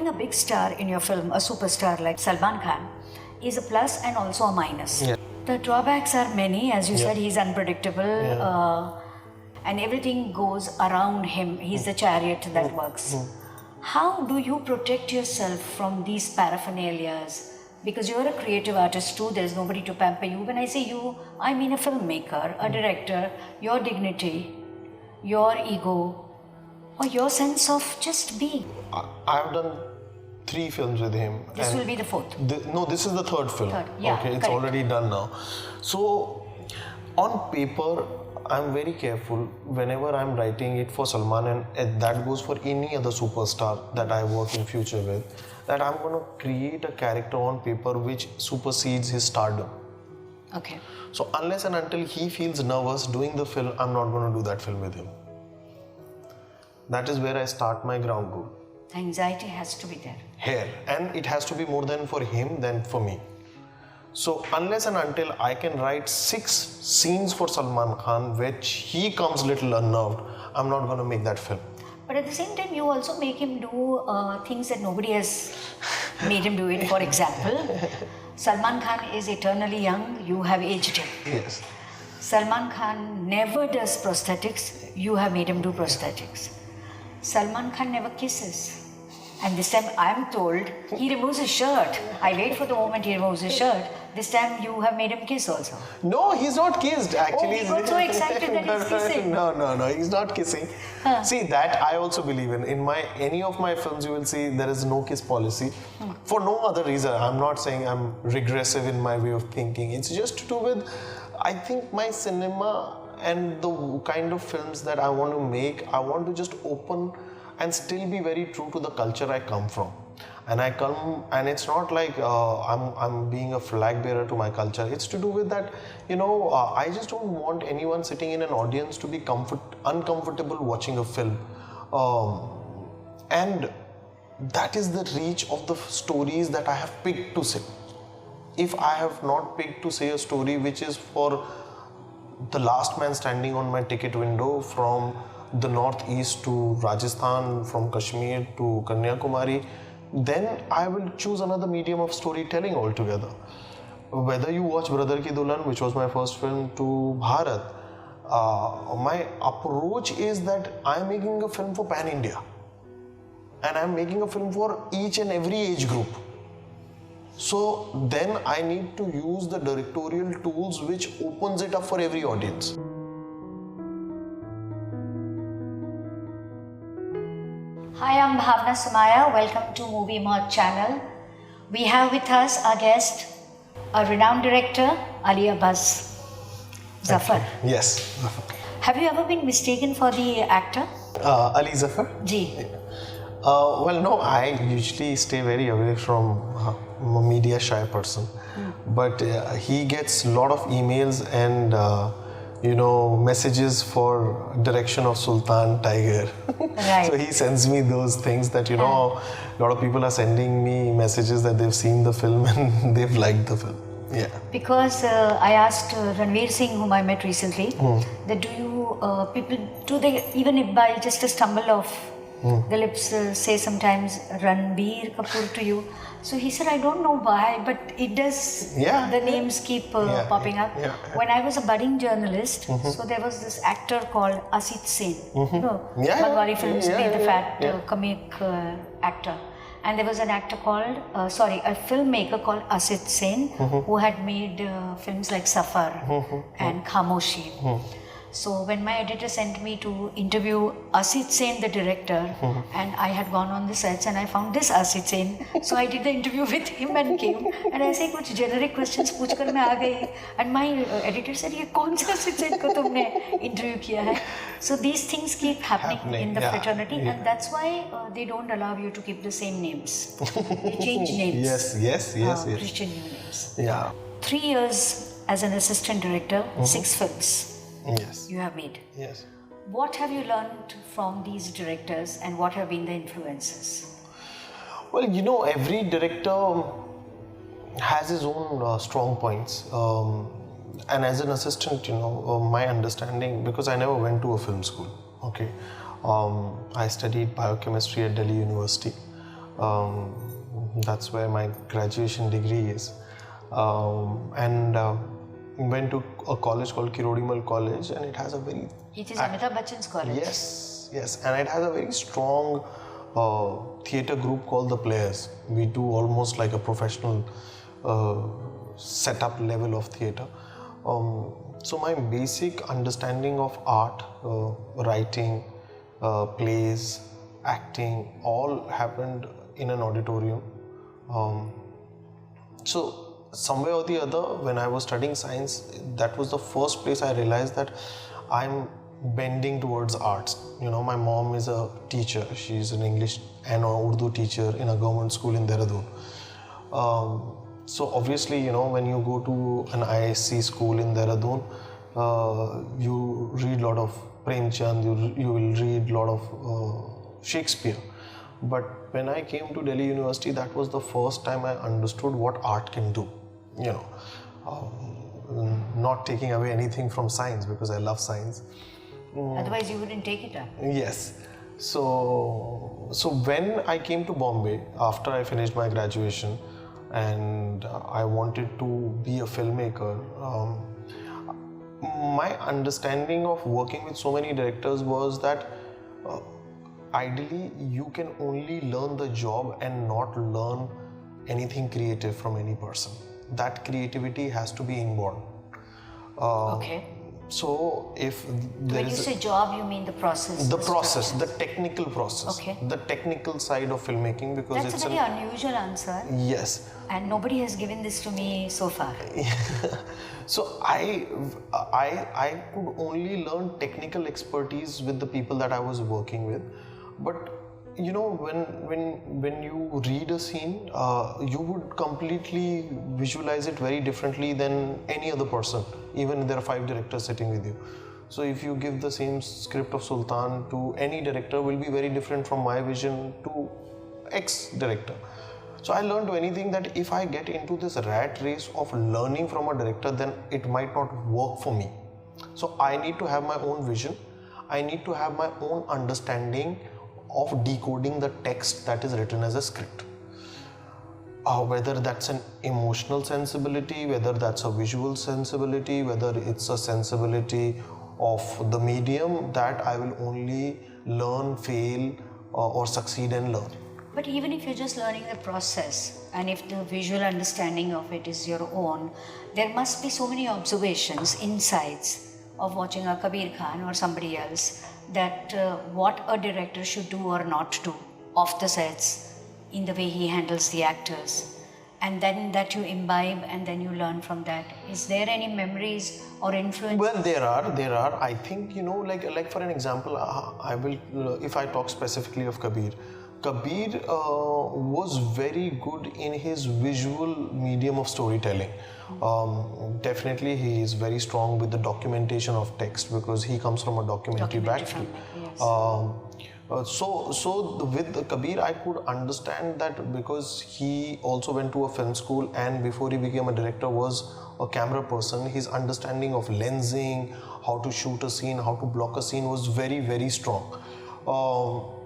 having a big star in your film, a superstar like Salman Khan, is a plus and also a minus. Yeah. The drawbacks are many, as you Yeah. said, he's unpredictable and everything goes around him. He's the chariot that works. How do you protect yourself from these paraphernalias? Because you're a creative artist too, there's nobody to pamper you. When I say you, I mean a filmmaker, a director, your dignity, your ego, or your sense of just being. I've done 3 films with him. This will be the 4th. No, this is the 3rd film. Yeah, okay, it's correct. already done now. So, on paper, I'm very careful whenever I'm writing it for Salman, and that goes for any other superstar that I work in future with, that I'm going to create a character on paper which supersedes his stardom. Okay. So unless and until he feels nervous doing the film, I'm not going to do that film with him. That is where I start my ground rule. Anxiety has to be there. Here, and it has to be more than for him than for me. So unless and until I can write 6 scenes for Salman Khan which he comes little unnerved, I'm not going to make that film. But at the same time, you also make him do things that nobody has made him do it. For example, Salman Khan is eternally young, you have aged him. Yes. Salman Khan never does prosthetics, you have made him do prosthetics. Salman Khan never kisses. And this time I am told he removes his shirt. I wait for the moment he removes his shirt. This time you have made him kiss also. No, he's not kissed actually. Oh, he got so excited that he's kissing. No, he's not kissing. See, that I also believe in. In any of my films you will see there is no kiss policy. For no other reason. I'm not saying I'm regressive in my way of thinking. It's just to do with, I think, my cinema and the kind of films that I want to make. I want to just open and still be very true to the culture I come from. And I come, and it's not like I'm being a flag bearer to my culture. It's to do with that, I just don't want anyone sitting in an audience to be uncomfortable watching a film. And that is the reach of the stories that I have picked to say. If I have not picked to say a story which is for the last man standing on my ticket window from the northeast to Rajasthan, from Kashmir to Kanyakumari, then I will choose another medium of storytelling altogether. Whether you watch Brother Ki Dulhan, which was my first film, to Bharat, my approach is that I'm making a film for Pan-India. And I'm making a film for each and every age group. So then I need to use the directorial tools which opens it up for every audience. Hi, I'm Bhawana Somaaya. Welcome to Movie Mod channel. We have with us our guest, a renowned director, Ali Abbas Zafar. Yes. Have you ever been mistaken for the actor? Ali Zafar? Ji. Well, no, I usually stay very away from a media shy person. But he gets a lot of emails and messages for direction of Sultan Tiger. Right. So he sends me those things that, a lot of people are sending me messages that they've seen the film and they've liked the film. Yeah. Because I asked Ranveer Singh, whom I met recently, that do they, even if by just a stumble of the lips say sometimes Ranbir Kapoor to you. So he said, I don't know why, but it does, the names keep popping up. Yeah. When I was a budding journalist, so there was this actor called Asit Sen, Bangladesh films made the fat comic actor. And there was an actor called, a filmmaker called Asit Sen, who had made films like Safar and Khamoshi. So when my editor sent me to interview Asit Sen, the director, and I had gone on the sets and I found this Asit Sen. So I did the interview with him and came and I said, कुछ generic questions पूछ कर मैं आ गई. And my editor said, ये कौन सा Asit Sen को तुमने interview किया है? So these things keep happening in the fraternity, and that's why they don't allow you to keep the same names. They change names. Yes. Christian names. Yeah. 3 years as an assistant director, 6 films. Yes. You have made. Yes. What have you learned from these directors and what have been the influences? Well, every director has his own strong points. And as an assistant, my understanding, because I never went to a film school, okay. I studied biochemistry at Delhi University. That's where my graduation degree is. And went to a college called Kirodimal College, and it has a very... It is Amitabh Bachchan's college. Yes, and it has a very strong theatre group called the Players. We do almost like a professional setup level of theatre. So my basic understanding of art, writing, plays, acting, all happened in an auditorium. So somewhere or the other, when I was studying science, that was the first place I realized that I'm bending towards arts. You know, my mom is a teacher. She's an English and an Urdu teacher in a government school in Dehradun. So obviously, you know, when you go to an ISC school in Dehradun, you read a lot of Premchand, you will read a lot of Shakespeare. But when I came to Delhi University, that was the first time I understood what art can do. You know, not taking away anything from science, because I love science. Otherwise you wouldn't take it up. Yes. So when I came to Bombay after I finished my graduation, and I wanted to be a filmmaker, my understanding of working with so many directors was that ideally you can only learn the job and not learn anything creative from any person. That creativity has to be inborn. Okay. So if there when you say job, you mean the process? The process, the technical process, okay. The technical side of filmmaking, because that's a very unusual answer. Yes. And nobody has given this to me so far. So I could only learn technical expertise with the people that I was working with, but you know, when you read a scene, you would completely visualize it very differently than any other person, even if there are 5 directors sitting with you. So if you give the same script of Sultan to any director, will be very different from my vision to X director. So I learned anything that if I get into this rat race of learning from a director, then it might not work for me. So I need to have my own vision. I need to have my own understanding of decoding the text that is written as a script. Whether that's an emotional sensibility, whether that's a visual sensibility, whether it's a sensibility of the medium, that I will only learn, fail, or succeed and learn. But even if you're just learning the process, and if the visual understanding of it is your own, there must be so many observations, insights of watching a Kabir Khan or somebody else, that what a director should do or not do off the sets, in the way he handles the actors, and then that you imbibe and then you learn from that. Is there any memories or influence? Well, there are. I think, you know, like for an example, I will, if I talk specifically of Kabir was very good in his visual medium of storytelling. Definitely he is very strong with the documentation of text, because he comes from a documentary background. Yes. So with Kabir, I could understand that, because he also went to a film school, and before he became a director was a camera person. His understanding of lensing, how to shoot a scene, how to block a scene was very, very strong.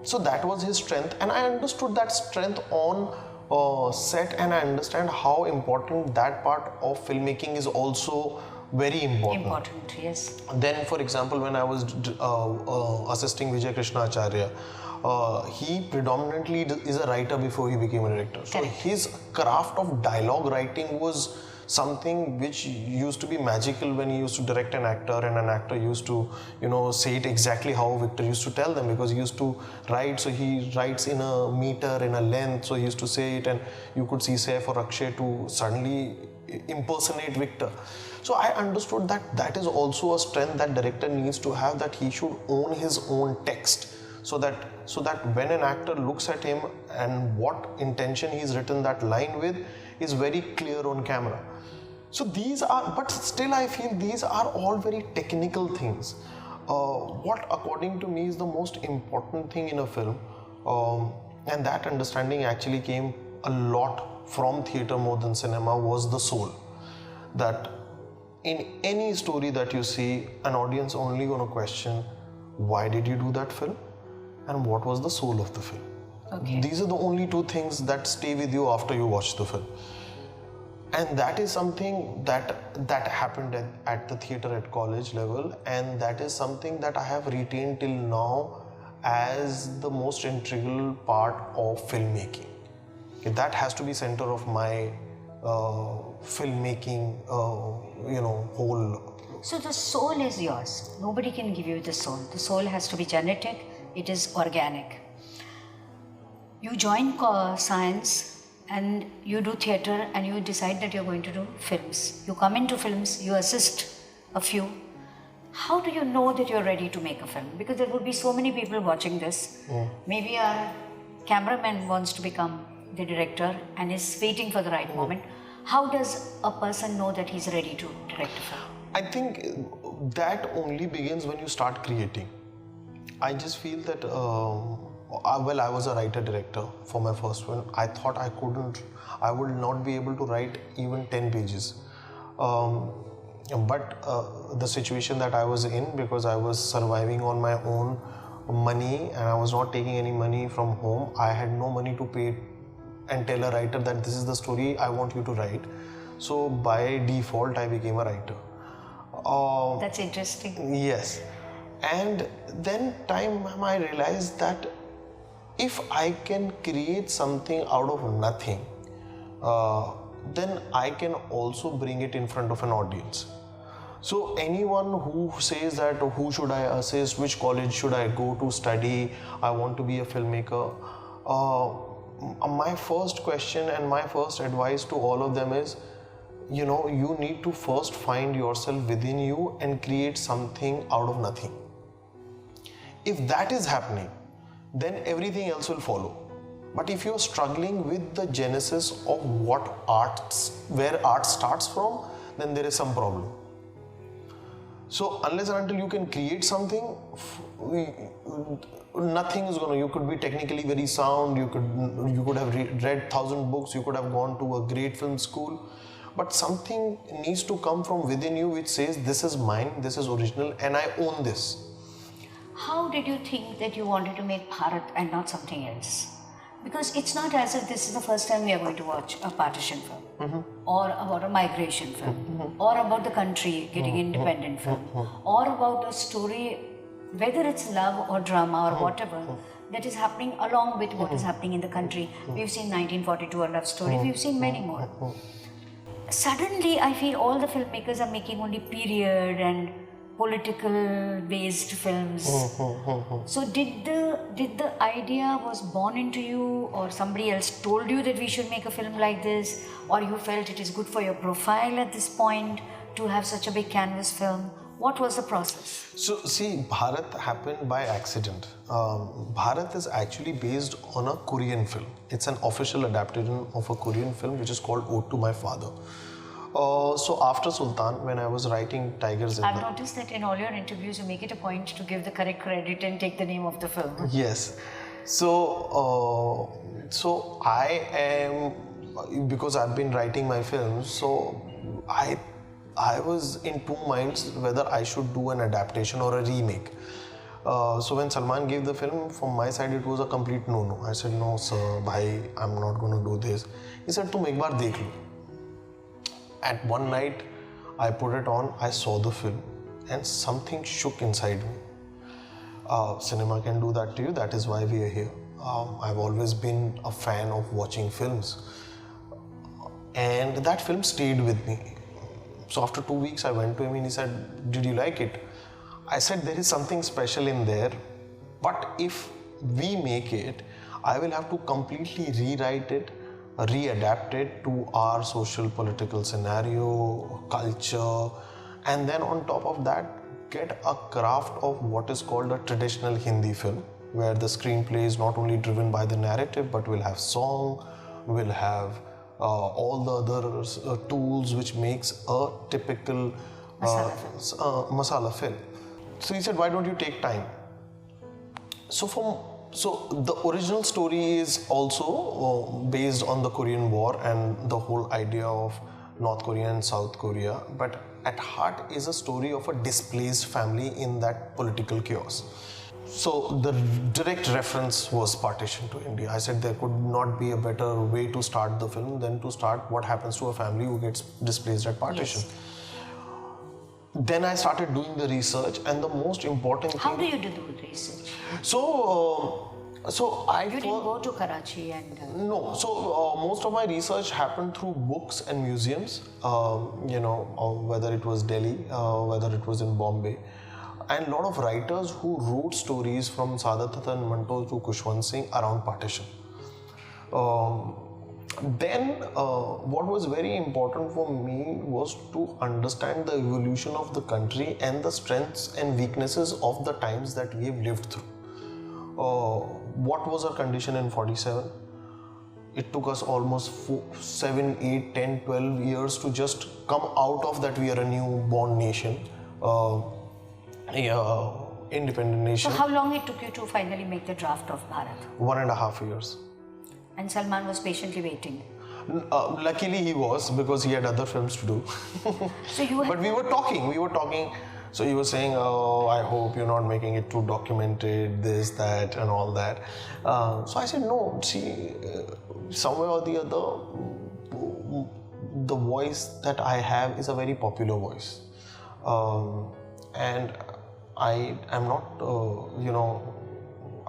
So that was his strength, and I understood that strength on set, and I understand how important that part of filmmaking is also very important. Yes. Then, for example, when I was assisting Vijay Krishna Acharya, he predominantly is a writer before he became a director. So his craft of dialogue writing was something which used to be magical when he used to direct an actor, and an actor used to, you know, say it exactly how Victor used to tell them, because he used to write, so he writes in a meter, in a length, so he used to say it, and you could see Saif or Akshay to suddenly impersonate Victor. So I understood that that is also a strength that director needs to have, that he should own his own text, so that when an actor looks at him and what intention he's written that line with is very clear on camera. So these are, but still I feel these are all very technical things. What according to me is the most important thing in a film, and that understanding actually came a lot from theatre more than cinema, was the soul. That in any story that you see, an audience only going to question, why did you do that film, and what was the soul of the film? Okay. These are the only two things that stay with you after you watch the film. And that is something that happened at the theatre at college level, and that is something that I have retained till now as the most integral part of filmmaking. Okay, that has to be center of my filmmaking, whole. So the soul is yours. Nobody can give you the soul. The soul has to be genetic. It is organic. You join science and you do theatre and you decide that you're going to do films. You come into films, you assist a few. How do you know that you're ready to make a film? Because there would be so many people watching this. Maybe our cameraman wants to become the director and is waiting for the right moment. How does a person know that he's ready to direct a film? I think that only begins when you start creating. I just feel that, I was a writer-director for my first one. I thought I would not be able to write even 10 pages. But the situation that I was in, because I was surviving on my own money and I was not taking any money from home, I had no money to pay and tell a writer that this is the story I want you to write. So by default, I became a writer. That's interesting. Yes. And then I realized that if I can create something out of nothing, then I can also bring it in front of an audience. So anyone who says that who should I assist, which college should I go to study, I want to be a filmmaker, my first question and my first advice to all of them is, you need to first find yourself within you and create something out of nothing. If that is happening, then everything else will follow. But if you're struggling with the genesis of where art starts from, then there is some problem. So unless and until you can create something, nothing is you could be technically very sound, you could have read 1,000 books, you could have gone to a great film school, but something needs to come from within you which says, this is mine, this is original, and I own this. How did you think that you wanted to make Bharat and not something else? Because it's not as if this is the first time we are going to watch a partition film, or about a migration film, or about the country getting independent film, or about a story, whether it's love or drama or whatever, that is happening along with what is happening in the country. We've seen 1942, a love story, we've seen many more. Suddenly, I feel all the filmmakers are making only period and political based films. So did the idea was born into you, or somebody else told you that we should make a film like this, or you felt it is good for your profile at this point to have such a big canvas film? What was the process? So see, Bharat happened by accident. Bharat is actually based on a Korean film. It's an official adaptation of a Korean film which is called Ode to My Father. So after Sultan, when I was writing Tigers in I've noticed that in all your interviews you make it a point to give the correct credit and take the name of the film. Yes. So I am, because I've been writing my films, so I was in two minds whether I should do an adaptation or a remake. So when Salman gave the film, from my side it was a complete no. I said, no sir, bhai, I'm not going to do this. He said, tum ek baar dekh lo. At one night, I put it on, I saw the film, and something shook inside me. Cinema can do that to you, that is why we are here. I've always been a fan of watching films. And that film stayed with me. So after 2 weeks, I went to him and he said, did you like it? I said, there is something special in there, but if we make it, I will have to completely rewrite it, readapt it to our social political scenario, culture, and then on top of that, get a craft of what is called a traditional Hindi film, where the screenplay is not only driven by the narrative, but will have song, will have all the other tools which makes a typical masala film. So he said, why don't you take time? So the original story is also based on the Korean War and the whole idea of North Korea and South Korea, but at heart is a story of a displaced family in that political chaos. So the direct reference was partition to India. I said there could not be a better way to start the film than to start what happens to a family who gets displaced at partition. Yes. Then I started doing the research, and the most important thing. How do you do the research? So I You didn't go to Karachi and. No, so most of my research happened through books and museums, whether it was Delhi, whether it was in Bombay, and a lot of writers who wrote stories from Saadat and Manto to Kushwant Singh around partition. Then what was very important for me was to understand the evolution of the country and the strengths and weaknesses of the times that we have lived through. What was our condition in 47? It took us almost 7, 8, 10, 12 years to just come out of that. We are a newborn nation, independent nation. So how long it took you to finally make the draft of Bharat? 1.5 years. And Salman was patiently waiting. Luckily he was, because he had other films to do. So you But we were talking. So he was saying, oh, I hope you're not making it too documented, this, that, and all that. So I said, no, see, somewhere or the other, the voice that I have is a very popular voice. And I am not,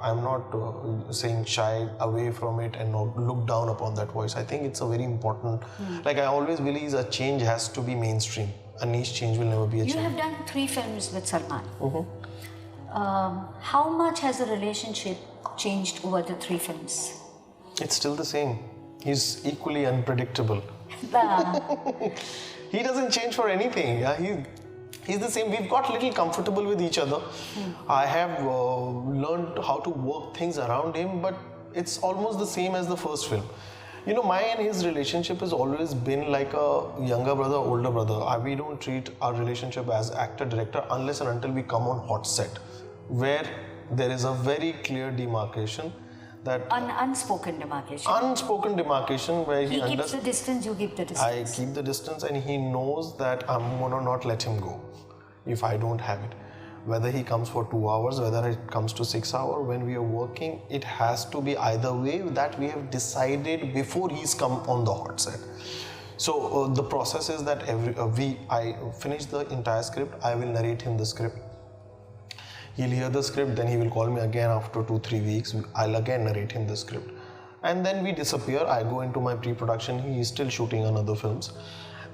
I'm not saying shy away from it and not look down upon that voice. I think it's a very important, like I always believe a change has to be mainstream. A niche change will never be a change. You have done 3 films with Salman. How much has the relationship changed over the 3 films? It's still the same. He's equally unpredictable. He doesn't change for anything. Yeah, he's the same. We've got a little comfortable with each other. I have learned how to work things around him, but it's almost the same as the first film. My and his relationship has always been like a younger brother, older brother. We don't treat our relationship as actor-director unless and until we come on hot set, where there is a very clear demarcation. That unspoken demarcation. Unspoken demarcation where he keeps the distance, you keep the distance. I keep the distance, and he knows that I'm gonna not let him go if I don't have it. Whether he comes for 2 hours, whether it comes to 6 hours, when we are working, it has to be either way that we have decided before he's come on the hot set. So the process is that I finish the entire script, I will narrate him the script. He'll hear the script, then he will call me again after 2-3 weeks. I'll again narrate him the script. And then we disappear. I go into my pre-production. He is still shooting on other films.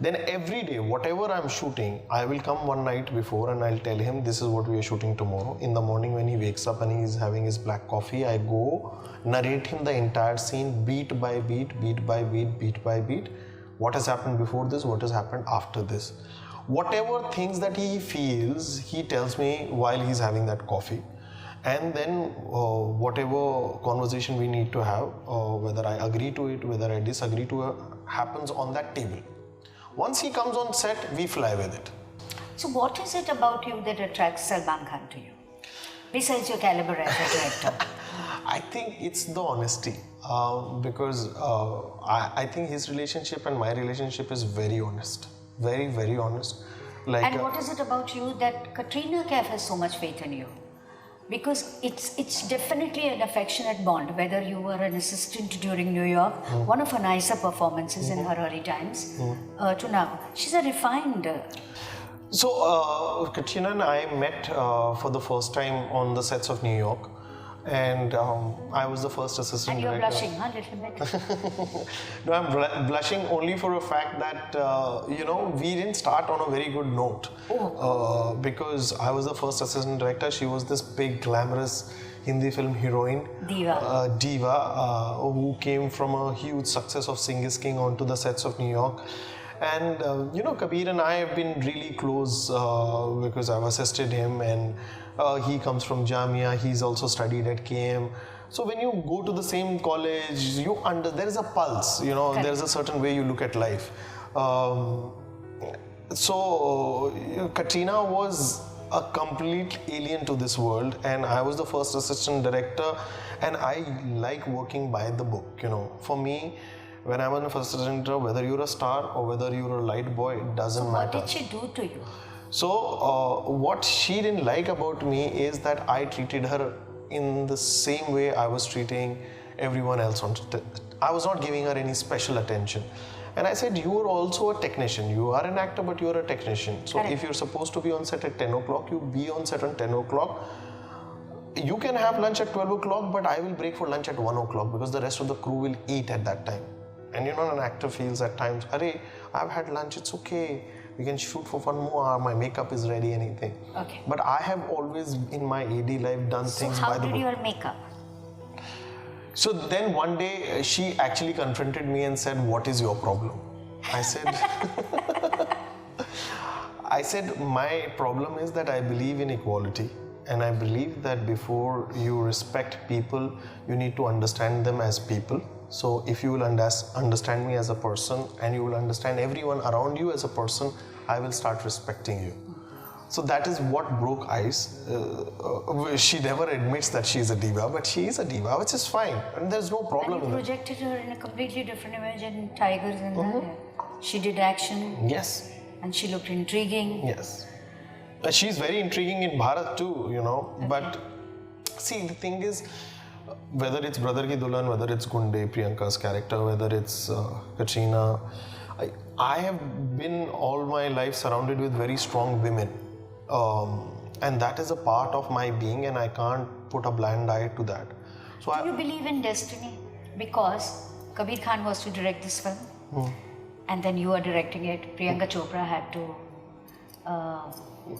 Then every day, whatever I'm shooting, I will come one night before and I'll tell him this is what we are shooting tomorrow. In the morning when he wakes up and he's having his black coffee, I go narrate him the entire scene beat by beat, beat by beat, beat by beat. What has happened before this, what has happened after this. Whatever things that he feels, he tells me while he's having that coffee. And then whatever conversation we need to have, whether I agree to it, whether I disagree to it, happens on that table. Once he comes on set, we fly with it. So what is it about you that attracts Salman Khan to you? Besides your caliber as a director. I think it's the honesty. Because I think his relationship and my relationship is very honest. Very, very honest. And what is it about you that Katrina Kaif has so much faith in you? Because it's definitely an affectionate bond, whether you were an assistant during New York, one of her nicer performances in her early times, to now. She's a refined... So, Katrina and I met for the first time on the sets of New York. And I was the first assistant director. And you're blushing, huh, little bit? No, I'm blushing only for a fact that, we didn't start on a very good note. Because I was the first assistant director. She was this big, glamorous Hindi film heroine. Diva. Who came from a huge success of Sing is King onto the sets of New York. And, Kabir and I have been really close because I've assisted him, and he comes from Jamia, he's also studied at KM. So when you go to the same college, there is a pulse, there is a certain way you look at life. So Katrina was a complete alien to this world, and I was the first assistant director, and I like working by the book, For me, when I'm an assistant director, whether you're a star or whether you're a light boy, it doesn't matter. What did she do to you? So what she didn't like about me is that I treated her in the same way I was treating everyone else on I was not giving her any special attention. And I said, you are also a technician. You are an actor, but you are a technician. So if you're supposed to be on set at 10 o'clock, you be on set at 10 o'clock. You can have lunch at 12 o'clock, but I will break for lunch at 1 o'clock because the rest of the crew will eat at that time. And you know, an actor feels at times, Arey, I've had lunch, it's okay. We can shoot for 1 more hour, my makeup is ready, anything. Okay. But I have always in my AD life done things by the book. So how did your makeup? So then one day she actually confronted me and said, what is your problem? I said, my problem is that I believe in equality. And I believe that before you respect people, you need to understand them as people. So if you will understand me as a person and you will understand everyone around you as a person, I will start respecting you. So that is what broke ice. She never admits that she is a diva, but she is a diva, which is fine. And there's no problem. And you projected her in a completely different image in Tigers and she did action. Yes. And she looked intriguing. Yes. She's very intriguing in Bharat too, you know. Okay. But see, the thing is, whether it's Brother Ki Dulhan, whether it's Gunde, Priyanka's character, whether it's Katrina, I have been all my life surrounded with very strong women. And that is a part of my being, and I can't put a blind eye to that. So do you believe in destiny? Because Kabir Khan was to direct this film, and then you are directing it. Priyanka Chopra had to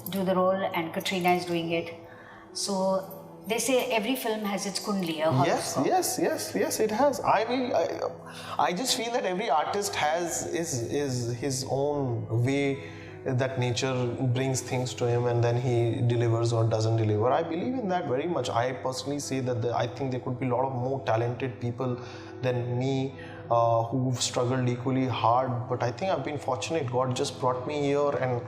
do the role, and Katrina is doing it. So they say every film has its kundli. Yes, it has. I just feel that every artist has is his own way that nature brings things to him, and then he delivers or doesn't deliver. I believe in that very much. I personally say that I think there could be a lot of more talented people than me who've struggled equally hard. But I think I've been fortunate. God just brought me here, and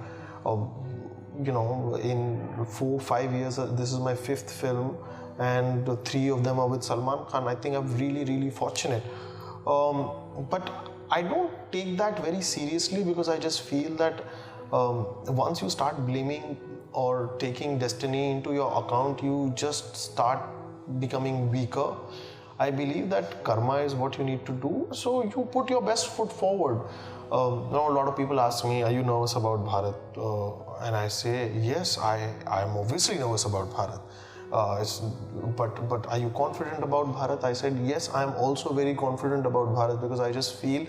you know, in 4-5 years, this is my 5th film, and 3 of them are with Salman Khan. I think I'm really fortunate. But I don't take that very seriously, because I just feel that once you start blaming or taking destiny into your account, you just start becoming weaker. I believe that karma is what you need to do, so you put your best foot forward. Now a lot of people ask me, are you nervous about Bharat? And I say, yes, I'm obviously nervous about Bharat. But are you confident about Bharat? I said, yes, I'm also very confident about Bharat, because I just feel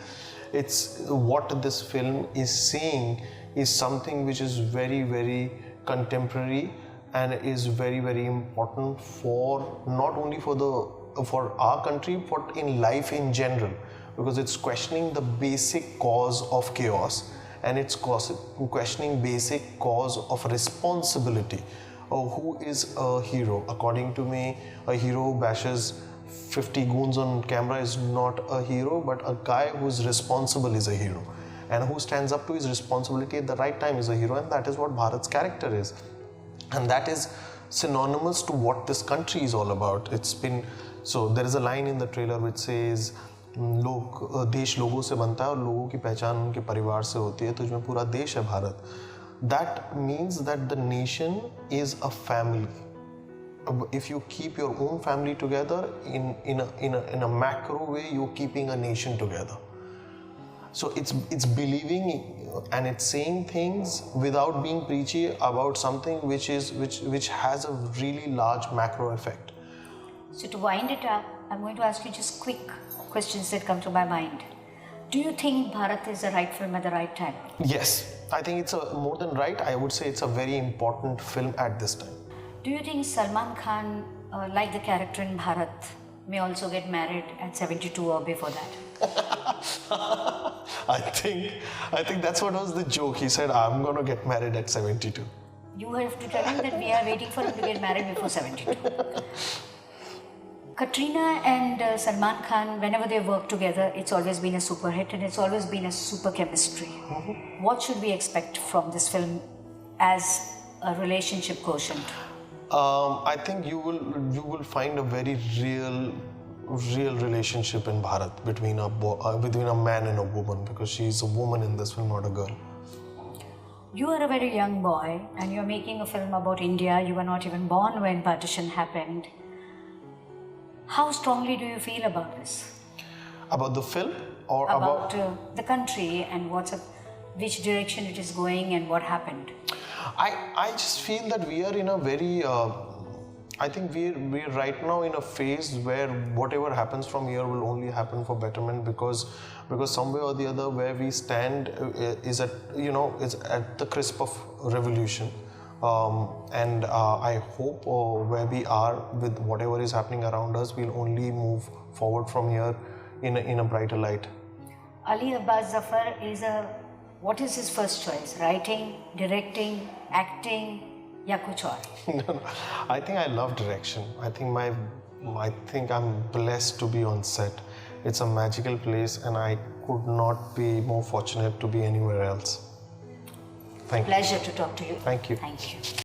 it's what this film is saying is something which is very contemporary and is very important for not only for our country, but in life in general, because it's questioning the basic cause of chaos, and it's questioning basic cause of responsibility. Who is a hero? According to me, a hero who bashes 50 goons on camera is not a hero, but a guy who is responsible is a hero, and who stands up to his responsibility at the right time is a hero. And that is what Bharat's character is, and that is synonymous to what this country is all about. So there is a line in the trailer which says, देश लोगों से बनता है और लोगों की पहचान उनके परिवार से होती है, तुझमें पूरा देश है Bharat. That means that the nation is a family. If you keep your own family together in a macro way, you're keeping a nation together. So it's believing and it's saying things without being preachy about something which has a really large macro effect. So to wind it up, I'm going to ask you just quick questions that come to my mind. Do you think Bharat is the right film at the right time? Yes, I think it's more than right. I would say it's a very important film at this time. Do you think Salman Khan, like the character in Bharat, may also get married at 72 or before that? I think that's what was the joke. He said, I'm going to get married at 72. You have to tell him that we are waiting for him to get married before 72. Katrina and Salman Khan, whenever they work together, it's always been a super hit and it's always been a super chemistry. Mm-hmm. What should we expect from this film as a relationship quotient? I think you will find a very real relationship in Bharat between a man and a woman, because she is a woman in this film, not a girl. you are a very young boy and you're making a film about India. You were not even born when partition happened. How strongly do you feel about this? About the film or about the country and which direction it is going and what happened? I just feel that we are in a very I think we're right now in a phase where whatever happens from here will only happen for betterment, because somewhere or the other where we stand is at the crisp of revolution, and I hope where we are with whatever is happening around us, we'll only move forward from here in a brighter light. Ali Abbas Zafar what is his first choice? Writing, directing, acting, ya kuch aur? No, I think I love direction. I think I'm blessed to be on set. It's a magical place and I could not be more fortunate to be anywhere else. Thank you. Pleasure to talk to you. Thank you. Thank you.